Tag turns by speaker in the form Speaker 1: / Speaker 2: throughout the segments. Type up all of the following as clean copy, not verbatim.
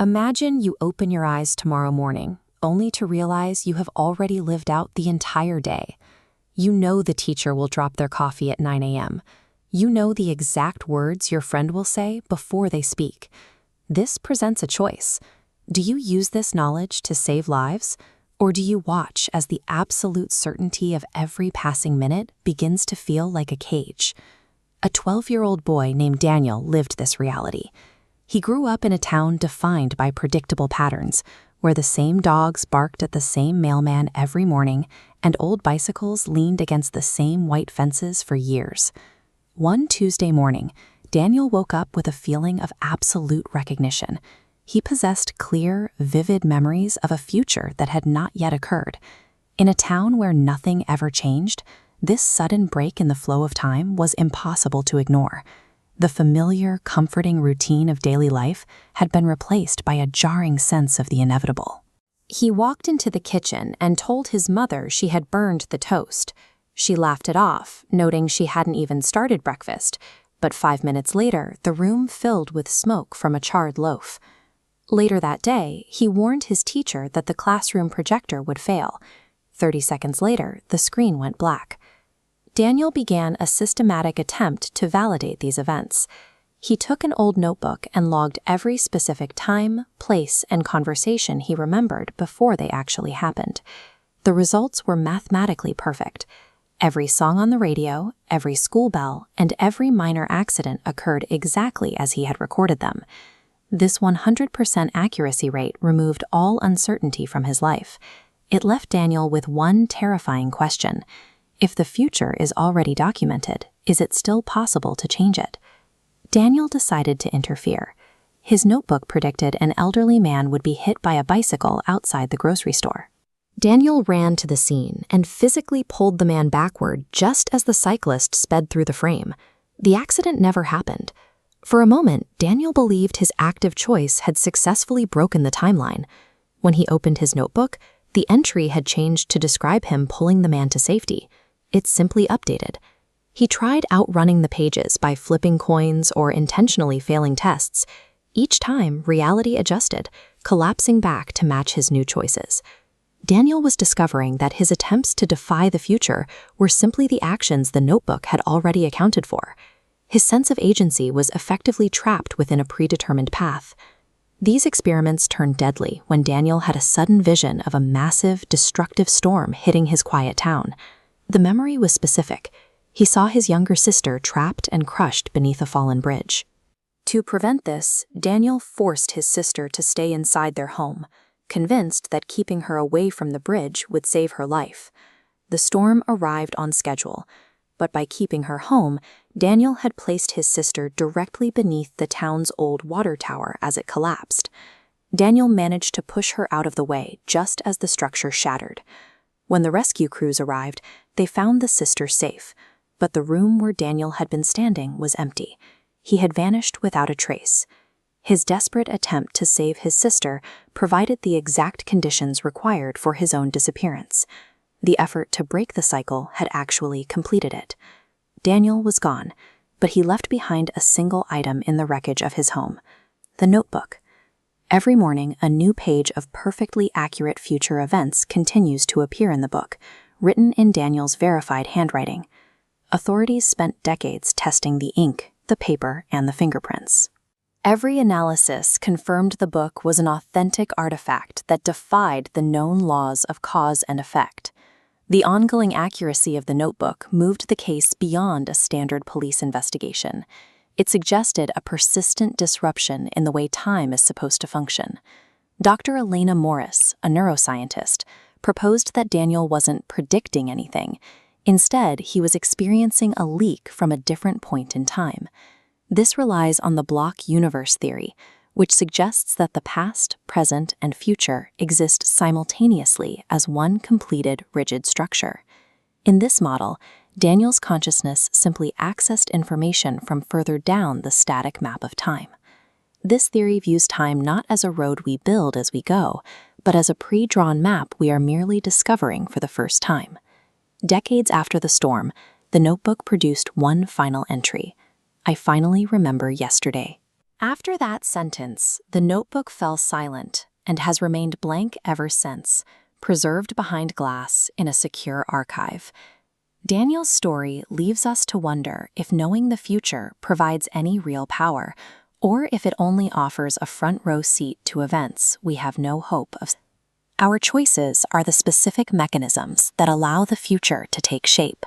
Speaker 1: Imagine you open your eyes tomorrow morning, only to realize you have already lived out the entire day. You know the teacher will drop their coffee at 9 a.m. You know the exact words your friend will say before they speak. This presents a choice. Do you use this knowledge to save lives? Or do you watch as the absolute certainty of every passing minute begins to feel like a cage? A 12-year-old boy named Daniel lived this reality. He grew up in a town defined by predictable patterns, where the same dogs barked at the same mailman every morning and old bicycles leaned against the same white fences for years. One Tuesday morning, Daniel woke up with a feeling of absolute recognition. He possessed clear, vivid memories of a future that had not yet occurred. In a town where nothing ever changed, this sudden break in the flow of time was impossible to ignore. The familiar, comforting routine of daily life had been replaced by a jarring sense of the inevitable. He walked into the kitchen and told his mother she had burned the toast. She laughed it off, noting she hadn't even started breakfast, but 5 minutes later, the room filled with smoke from a charred loaf. Later that day, he warned his teacher that the classroom projector would fail. 30 seconds later, the screen went black. Daniel began a systematic attempt to validate these events. He took an old notebook and logged every specific time, place, and conversation he remembered before they actually happened. The results were mathematically perfect. Every song on the radio, every school bell, and every minor accident occurred exactly as he had recorded them. This 100% accuracy rate removed all uncertainty from his life. It left Daniel with one terrifying question. If the future is already documented, is it still possible to change it? Daniel decided to interfere. His notebook predicted an elderly man would be hit by a bicycle outside the grocery store. Daniel ran to the scene and physically pulled the man backward just as the cyclist sped through the frame. The accident never happened. For a moment, Daniel believed his active choice had successfully broken the timeline. When he opened his notebook, the entry had changed to describe him pulling the man to safety. It simply updated. He tried outrunning the pages by flipping coins or intentionally failing tests. Each time, reality adjusted, collapsing back to match his new choices. Daniel was discovering that his attempts to defy the future were simply the actions the notebook had already accounted for. His sense of agency was effectively trapped within a predetermined path. These experiments turned deadly when Daniel had a sudden vision of a massive, destructive storm hitting his quiet town. The memory was specific. He saw his younger sister trapped and crushed beneath a fallen bridge. To prevent this, Daniel forced his sister to stay inside their home, convinced that keeping her away from the bridge would save her life. The storm arrived on schedule, but by keeping her home, Daniel had placed his sister directly beneath the town's old water tower as it collapsed. Daniel managed to push her out of the way just as the structure shattered. When the rescue crews arrived, they found the sister safe, but the room where Daniel had been standing was empty. He had vanished without a trace. His desperate attempt to save his sister provided the exact conditions required for his own disappearance. The effort to break the cycle had actually completed it. Daniel was gone, but he left behind a single item in the wreckage of his home: the notebook. Every morning, a new page of perfectly accurate future events continues to appear in the book, written in Daniel's verified handwriting. Authorities spent decades testing the ink, the paper, and the fingerprints. Every analysis confirmed the book was an authentic artifact that defied the known laws of cause and effect. The ongoing accuracy of the notebook moved the case beyond a standard police investigation. It suggested a persistent disruption in the way time is supposed to function. Dr. Elena Morris, a neuroscientist, proposed that Daniel wasn't predicting anything. Instead, he was experiencing a leak from a different point in time. This relies on the block universe theory, which suggests that the past, present, and future exist simultaneously as one completed rigid structure. In this model, Daniel's consciousness simply accessed information from further down the static map of time. This theory views time not as a road we build as we go, but as a pre-drawn map we are merely discovering for the first time. Decades after the storm, the notebook produced one final entry: "I finally remember yesterday." After that sentence, the notebook fell silent and has remained blank ever since, preserved behind glass in a secure archive. Daniel's story leaves us to wonder if knowing the future provides any real power, or if it only offers a front-row seat to events we have no hope of. Our choices are the specific mechanisms that allow the future to take shape.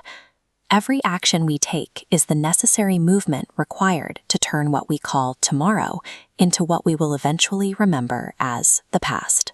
Speaker 1: Every action we take is the necessary movement required to turn what we call tomorrow into what we will eventually remember as the past.